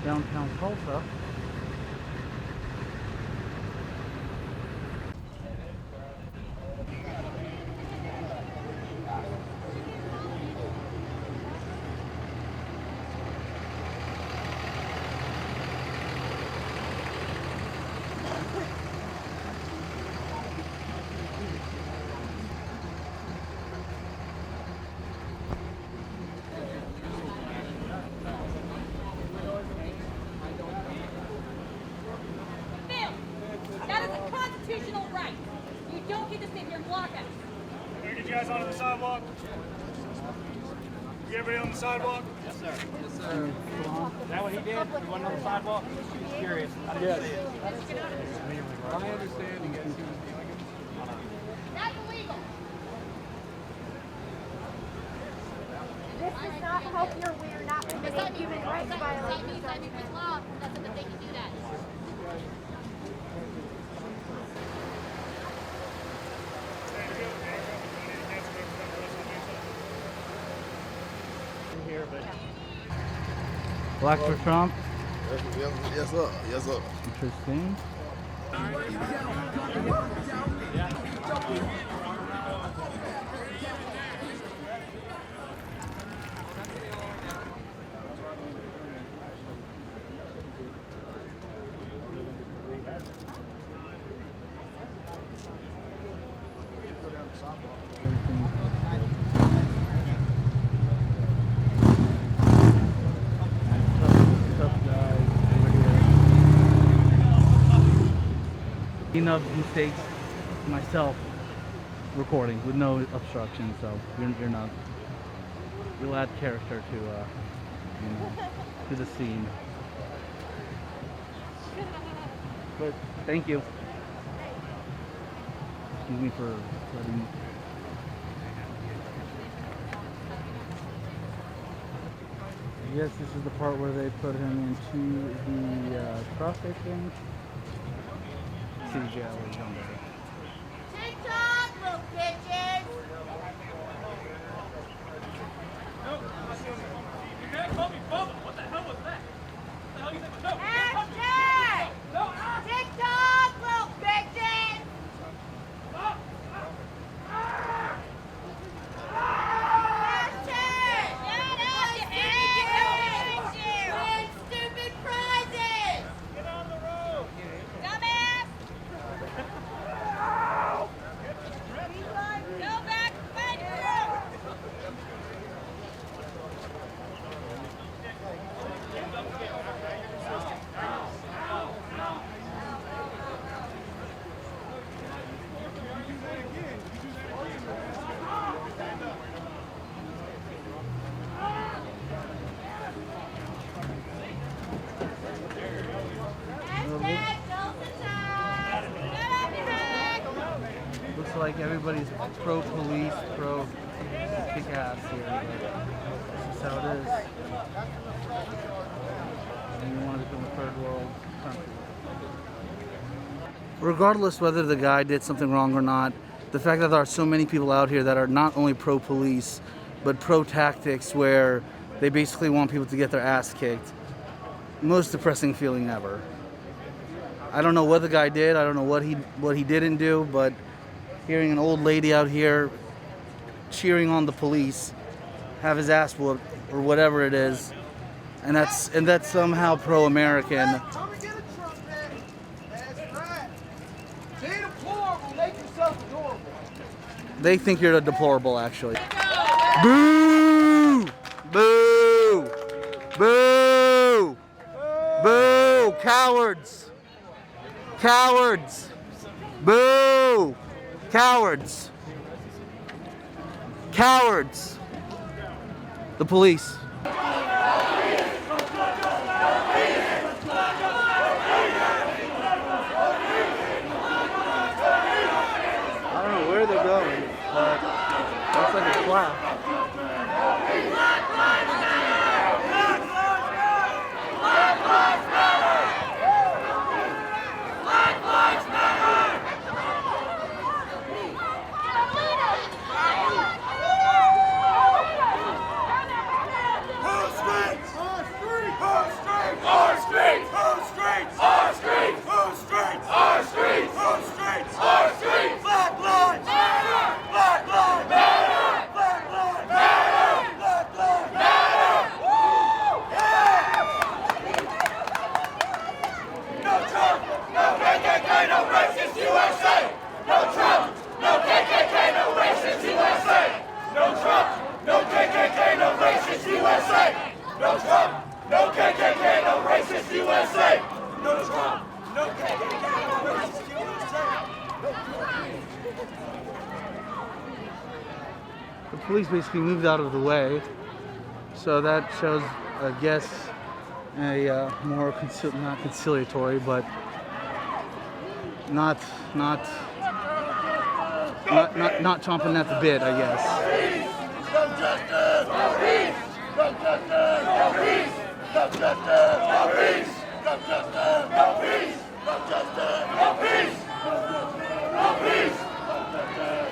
downtown Tulsa. Right. You don't get to sit here and block us. Can we get you guys onto the sidewalk? You everybody on the sidewalk? Yes, sir. Yes, sir. Is that what he did? He wasn't on the sidewalk? Just curious. I didn't see it. My understanding is he was doing it. That's illegal. This does not help your we're not committing human rights violations. That means it's law. That's what they can do that. Here, but Black for Trump. Yes, sir. Yes, sir. Interesting. Enough mistakes myself recording with no obstruction, so you're not, you'll add character to you know, to the scene. But thank you. Excuse me for letting me. Yes, this is the part where they put him into the cross-station range. City jail or something. TikTok, little bitches! you can't call me Bubba. What the hell was that? What the hell you think? No, Hashtag! TikTok, little bitches! Hashtag! Win stupid prizes! Get on the road! Dumbass! Go back to bedroom! Hashtag Tulsa time! Get up your head! Looks like everybody's pro-police, pro-kick-ass here, but this is how it is. And you want to become a third world country. Regardless whether the guy did something wrong or not, the fact that there are so many people out here that are not only pro-police, but pro-tactics where they basically want people to get their ass kicked. Most depressing feeling ever. I don't know what the guy did, I don't know what he didn't do, but hearing an old lady out here cheering on the police, have his ass whooped, or whatever it is, and that's somehow pro-American. Come and get a trumpet. That's right. Be deplorable. Make yourself adorable. They think you're deplorable, actually. Boo! Boo! Boo! Boo! Cowards! Cowards! Boo! Cowards! Cowards! The police. I don't know where they're going, but looks like a clap. Who's No Trump! No KKK! No racist USA! No Trump! No KKK! No racist USA! The police basically moved out of the way, so that shows, I guess, a more not conciliatory, but not chomping at the bit, I guess. No justice! No peace! No justice! No peace! No justice! No peace! No justice! No peace! No justice! No peace! No peace!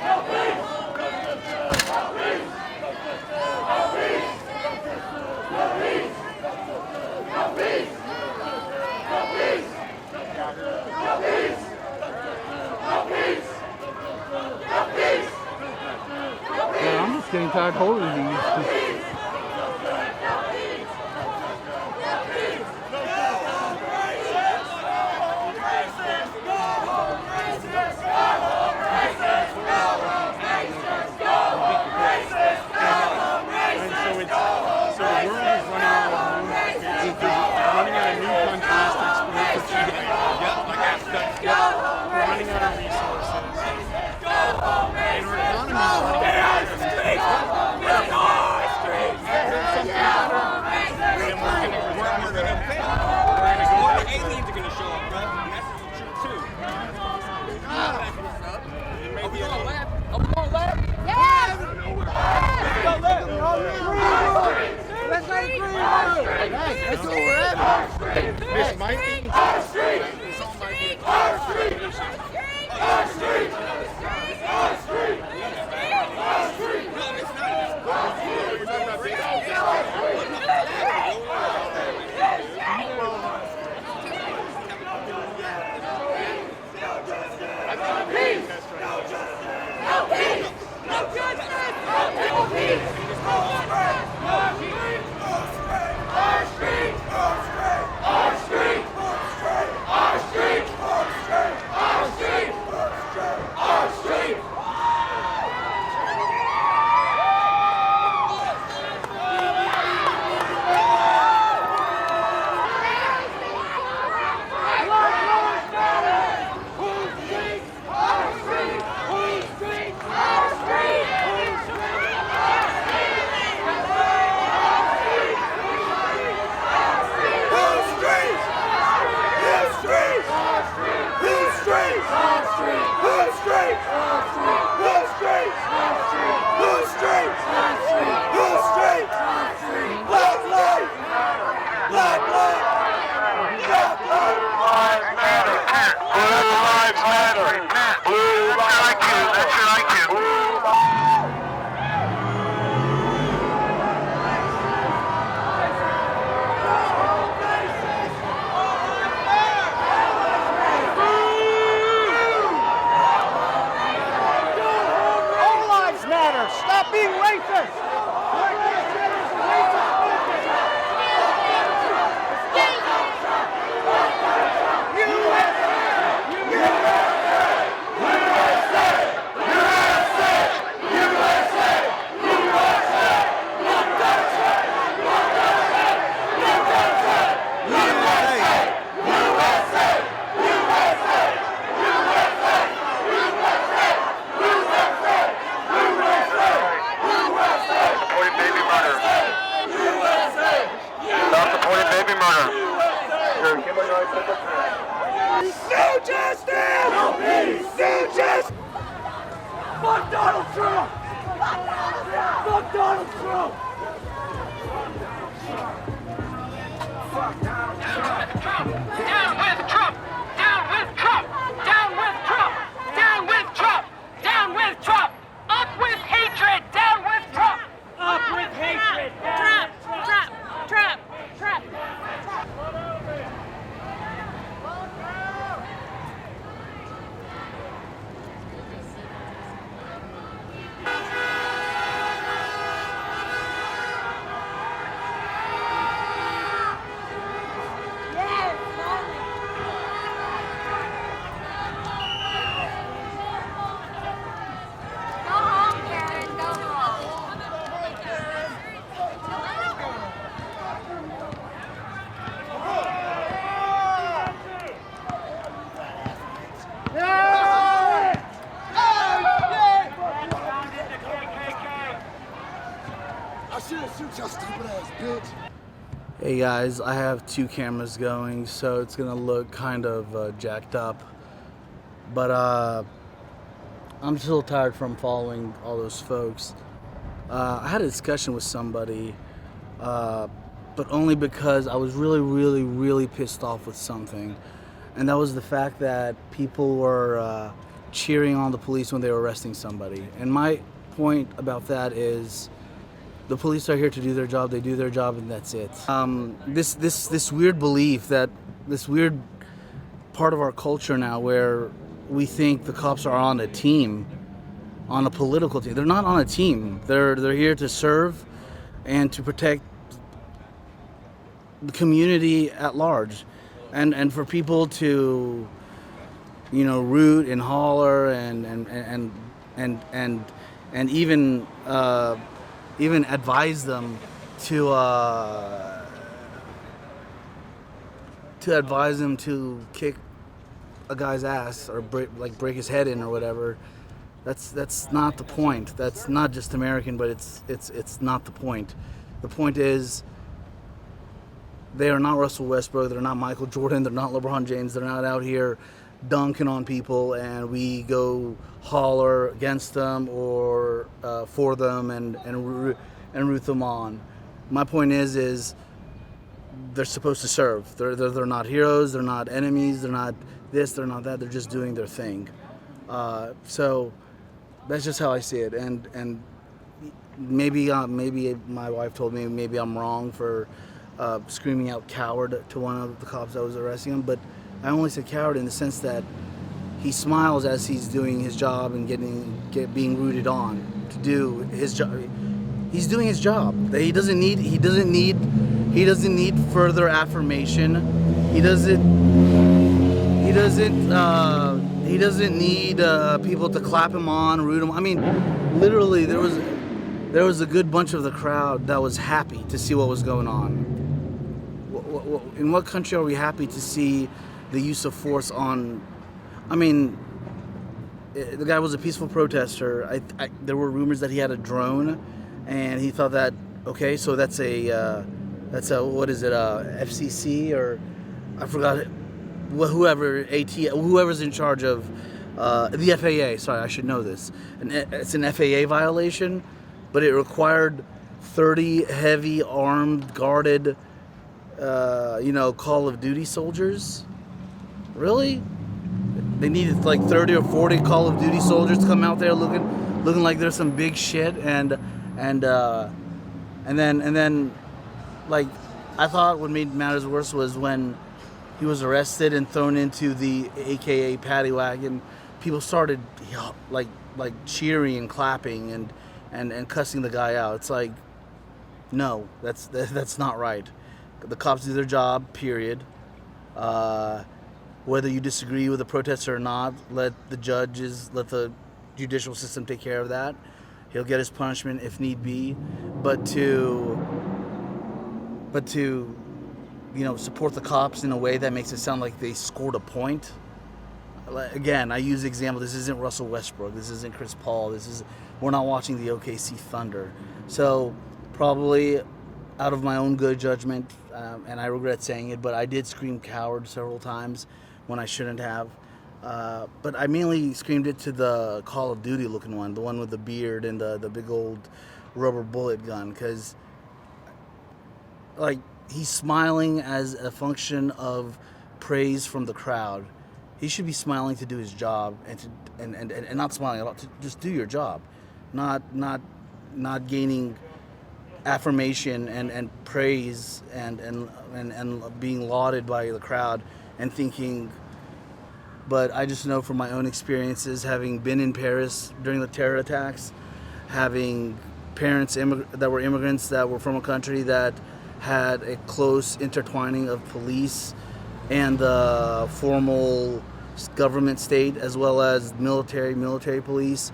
No peace! Yeah, I'm just getting tired holding these. This might be our street. This all might be our street. Our street. Our street. Our street. No, it's not. We're talking about big Stop being racist! No justice! No peace! No justice! Fuck Donald Trump! Fuck Donald Trump! Fuck Donald Trump! Down with Trump! Down with Trump! Down with Trump! Down with Trump! Down with Trump! Up with hatred! Down with Trump! Up with hatred! Trump! Trump! Trump! Trump! Hey guys, I have 2 cameras going, so it's gonna look kind of jacked up. But I'm still tired from following all those folks. I had a discussion with somebody, but only because I was really pissed off with something. And that was the fact that people were cheering on the police when they were arresting somebody. And my point about that is, the police are here to do their job. They do their job, and that's it. This weird belief, that this weird part of our culture now, where we think the cops are on a team, on a political team. They're not on a team. They're here to serve and to protect the community at large, and for people to, root and holler and even advise them to kick a guy's ass or break his head in or whatever. That's not the point. That's not just American, but it's not the point. The point is, they are not Russell Westbrook. They're not Michael Jordan. They're not LeBron James. They're not out here dunking on people, and we go holler against them or for them and root them on. My point is they're supposed to serve. They're not heroes. They're not enemies. They're not this. They're not that. They're just doing their thing. So that's just how I see it. And maybe my wife told me maybe I'm wrong for screaming out "coward" to one of the cops that was arresting him, but I only said coward in the sense that he smiles as he's doing his job and being rooted on to do his job. He's doing his job. He doesn't need further affirmation. He doesn't need people to clap him on, root him. I mean, literally, there was a good bunch of the crowd that was happy to see what was going on. In what country are we happy to see the use of force on? I mean, the guy was a peaceful protester. There were rumors that he had a drone, and he thought that, okay, so that's a what is it, FCC, or I forgot, whoever's in charge of the FAA. Sorry, I should know this. And it's an FAA violation, but it required 30 heavy armed, guarded, Call of Duty soldiers. Really? They needed like 30 or 40 Call of Duty soldiers to come out there looking like there's some big shit, and then like, I thought what made matters worse was when he was arrested and thrown into the AKA paddy wagon. People started like cheering and clapping and cussing the guy out. It's like, no, that's not right. The cops do their job, period. Whether you disagree with the protester or not, let the judicial system take care of that. He'll get his punishment if need be. But to support the cops in a way that makes it sound like they scored a point. Again, I use the example, this isn't Russell Westbrook, this isn't Chris Paul, we're not watching the OKC Thunder. So probably out of my own good judgment, and I regret saying it, but I did scream coward several times when I shouldn't have. But I mainly screamed it to the Call of Duty looking one, the one with the beard and the big old rubber bullet gun, because like, he's smiling as a function of praise from the crowd. He should be smiling to do his job and not smiling at all, to just do your job, not gaining affirmation and praise and being lauded by the crowd and thinking. But I just know from my own experiences, having been in Paris during the terror attacks, having parents that were immigrants that were from a country that had a close intertwining of police and the formal government state, as well as military police.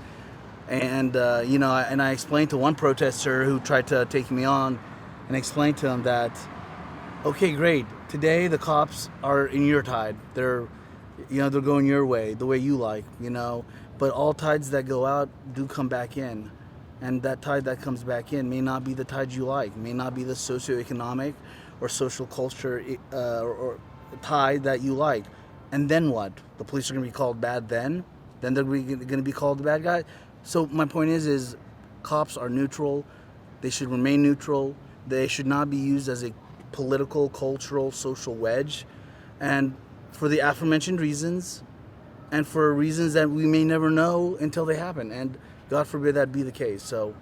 And and I explained to one protester who tried to take me on, and explained to him that, okay, great, today the cops are in your tide. They're going your way, the way you like, but all tides that go out do come back in. And that tide that comes back in may not be the tide you like, may not be the socioeconomic or social culture or tie that you like. And then what? The police are going to be called bad then? Then they're going to be called the bad guy? So my point is cops are neutral. They should remain neutral. They should not be used as a political, cultural, social wedge. And for the aforementioned reasons, and for reasons that we may never know until they happen. And God forbid that be the case. So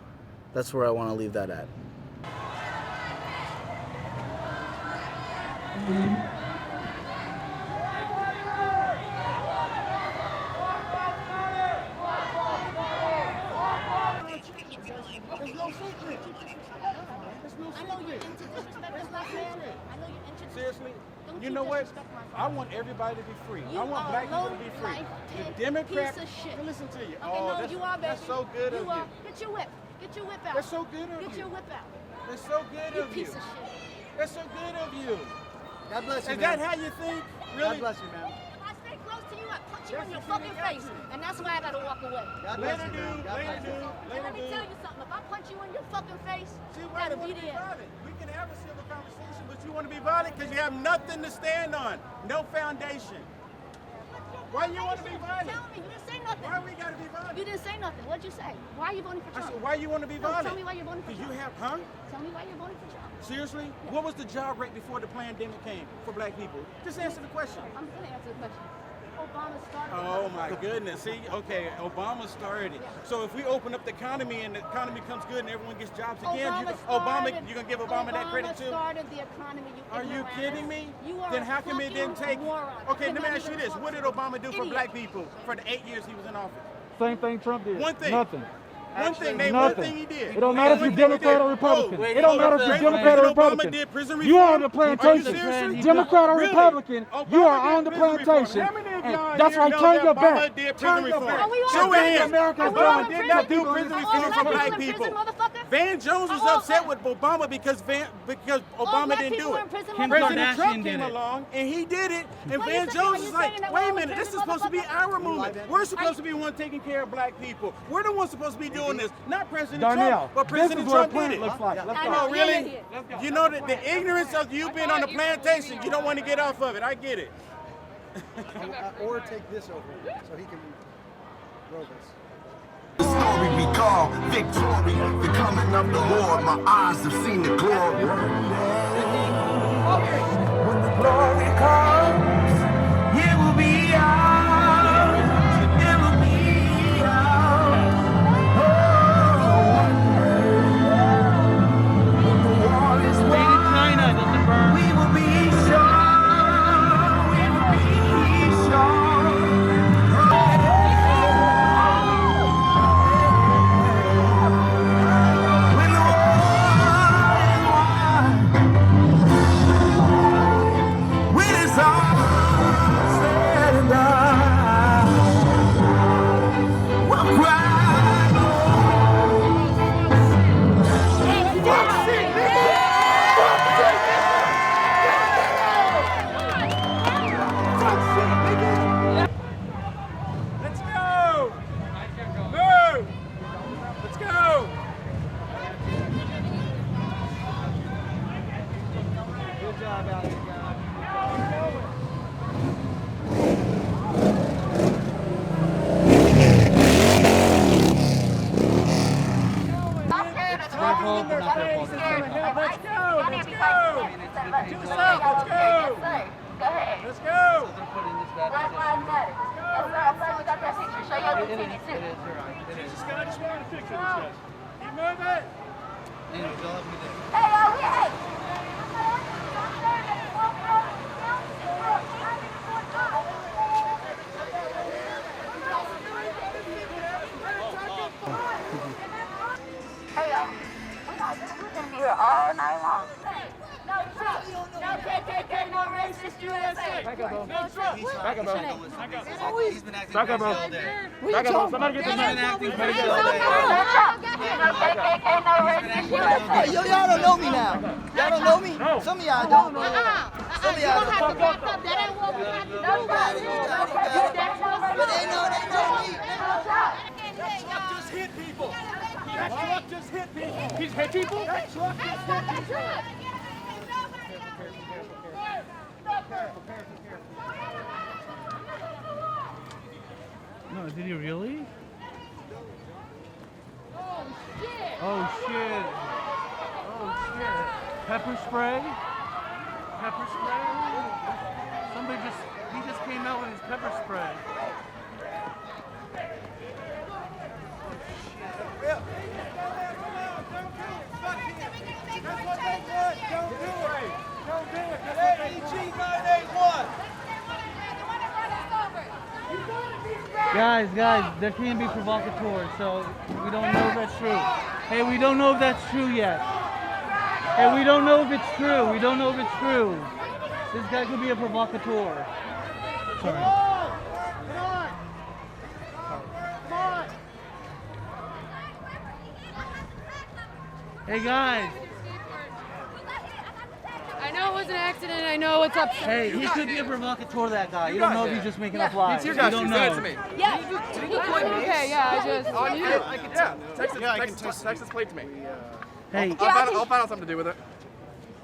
that's where I want to leave that at. There's no secret. I know you're into disrespect. That's not fair. I know you're into Seriously? Don't You you know what? disrespect my I friend. want everybody to be free. You I want are black people to low be free. life The pig Democrats. piece of shit. Listen to you. Okay, no, you are, baby. That's so good of You are. you. Get your whip. Get your whip out. That's so good of Get you. your whip out. That's so good You of you. piece of shit. That's so good of you. God bless you, Is man. that how you think? God Really? bless you, man. If I stay close to you, I punch you Yes, in your you fucking got face. to. And that's why I gotta walk away. God bless Later, you, man. dude. God Later, bless you. dude. And Later, let me dude. tell you something. If I punch you in your fucking face, See, you why gotta you be want to be there. violent? We can have a civil conversation, but you want to be violent because you have nothing to stand on. No foundation. Why you want to be violent? Tell me. You didn't say nothing. Why we got to be violent? You didn't say nothing. What'd you say? Why are you voting for I Trump? said, why you want to be No, violent? tell me why you're voting for Because you Trump. have, Tell me why you're voting for Trump. Seriously? What was the job rate before the pandemic came for black people? Just answer the question. I'm gonna answer the question. Obama started. Oh my goodness. See, okay, Obama started it. So if we open up the economy and the economy comes good and everyone gets jobs again, you're gonna give Obama that credit too? Started the economy. Are you ignoramus. kidding me? You are Then a how come it didn't take? fucking moron. Okay, let me Cannot ask you even this: talk what did to Obama do for idiot. black people for the 8 years he was in office? Same thing Trump did. One thing. Nothing. One thing. Name Nothing. one thing he did. It don't matter if you're Democrat or Republican. It don't matter if you're Democrat or Republican. Obama did prison You are on the reform? Are you plantation. serious? Democrat or Really? Republican, Obama you are did on the prison reform. plantation. How many of And y'all that's here right. know Turn that your Obama back. did prison Turn your reform? back. Are we all Show in of prison? hands. America's Obama done. did not do People in prison this reform country. for All black black people people. in prison, motherfucker? Van Jones was All upset black- with Obama because Obama black didn't people do in it. prison, President motherfucker? Trump came along and he did it, and Why Van you Jones saying is like, that wait we're a all minute, this is prison, supposed to be motherfucker? our movement. We're supposed to be one taking care of black people. We're the ones supposed to be doing this, not President Darnell, Trump, but this President is what a Trump did planet it. looks like. Let's I go. know. Oh, really? Yeah. You know that the ignorance of you being on the plantation, you don't want to get off of it. I get it. Or take this over so he can roll this. The story we call victory, the coming of the Lord. My eyes have seen the glory. When the glory comes, it will be ours. It will be ours. Oh, one day, when the wall is won, we will be sure. We will be sure. When the war is won, when it's all said and done, we'll cry. Fuck shit, nigga! Fuck shit, nigga! Let's go! Move! Let's go! Good job out here, guys. Let's go! Let's go! To the south, let's go! Let's go! Jesus, God, I just wanted a picture of this guy. Keep moving! Hey, we're not gonna be here all night long. No Trump, no KKK, no racist USA. Back up, bro. No Trump. Back up, bro. He's been acting Back up, bro. crazy all day. Back up, bro. Somebody get this man. No Trump, no KKK, no racist USA. Hey, y'all don't know me now. Y'all don't know me? Some of y'all don't. Some of y'all don't. But they know me. That truck just hit people! That truck just hit people! He's hit people? That truck just hit people! did he really? Oh, shit. Oh shit. Oh shit. Pepper spray? Pepper spray? He just came out with his pepper spray. That's what they want. Don't do it. Don't do it. AEG 981. Guys, there can't be provocateurs, so we don't know if that's true. Hey, we don't know if that's true yet. Hey, we don't know if it's true. We don't know if it's true. This guy could be a provocateur. Sorry. Hey guys. I know it was an accident. I know it's upset. Hey, he could be a provocateur, that guy. You don't know if he's just making up lies. It's your You guys. don't Send it to know. me. Yeah. Okay, yeah, I just. On you. I can tell. Text this plate to me. Hey, I'll find out something to do with it.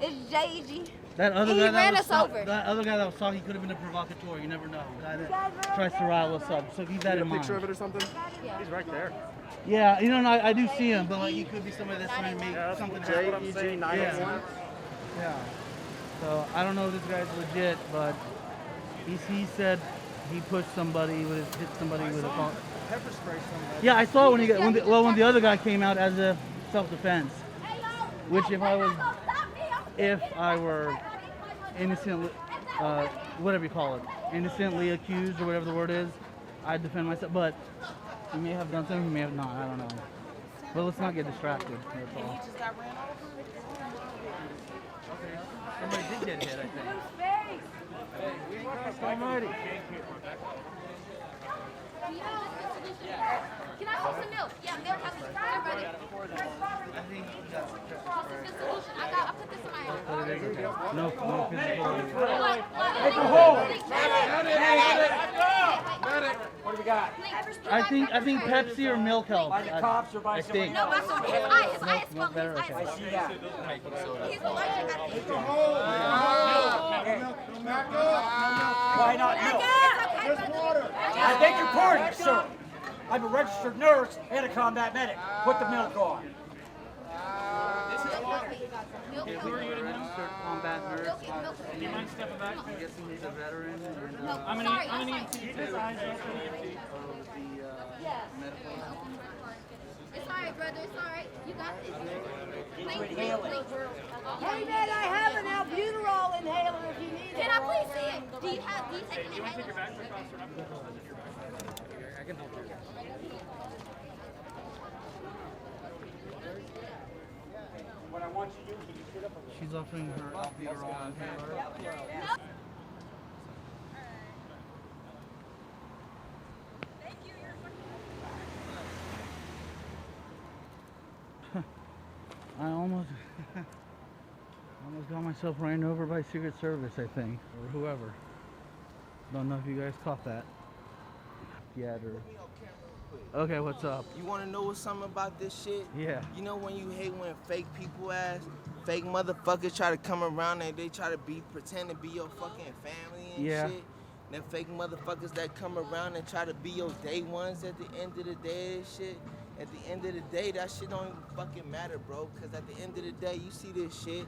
It's JG. that other He guy ran that us was over. that other guy that was talking could have been a provocateur. You never know. Guy that tries to rile us up. So keep that in mind. Picture of it or something? He's right there. Yeah, you know, I do see him, but like he could be somebody that's trying to make something happen. JEG 981. Yeah. So I don't know if this guy's legit, but he said he pushed somebody hit somebody with a car. Pepper spray somebody. Yeah, I saw it when the other guy came out as a self-defense. Which if I were innocently, whatever you call it, innocently accused or whatever the word is, I'd defend myself. But he may have done something, he may have not. I don't know. But let's not get distracted. That's all. Somebody did get hit, I think. Almighty. Can I have some milk? Yeah, milk has some I'm ready. I think he got Good solution. I put this in my hand. but it is okay. No physical. Take a hold. What do we got? I think Pepsi or milk helps. By the cops or by I think. No, my son, his eye is Milk better. closed. Okay. See that? He's allergic, I think. Why not milk? I beg your pardon, sir. I'm a registered nurse and a combat medic. Put the milk on. Okay, we were registered combat nurse. Do you mind stepping back? I'm guessing he's a veteran. And, I'm an EMT. It's alright, brother. It's alright. You got this. Hey, man, I have an albuterol inhaler if you need it. Can I please see it? Do you take an inhaler? I can help you. What I want you to do is you sit up a little. She's offering her albuterol inhaler. I almost got myself ran over by Secret Service, I think, or whoever. Don't know if you guys caught that yet, or... Okay, what's up? You want to know something about this shit? Yeah. You know when you hate when fake people fake motherfuckers try to come around and they try to pretend to be your fucking family and shit? Them fake motherfuckers that come around and try to be your day ones at the end of the day and shit. At the end of the day, that shit don't even fucking matter, bro. Cause at the end of the day, you see this shit,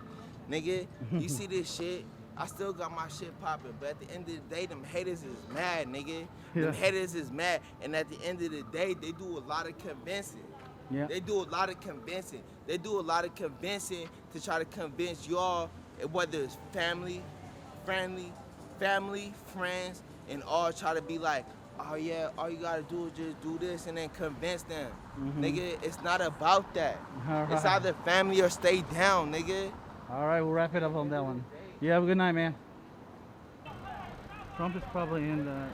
nigga. You see this shit. I still got my shit popping, but at the end of the day, them haters is mad, nigga. Yeah. Them haters is mad, and at the end of the day, they do a lot of convincing. Yeah. They do a lot of convincing. They do a lot of convincing to try to convince y'all, whether it's family, friends, and all try to be like, oh yeah, all you gotta do is just do this and then convince them. Nigga, it's not about that. All It's right. either family or stay down, nigga. All right, we'll wrap it up on that one. You have a good night, man. Trump is probably in the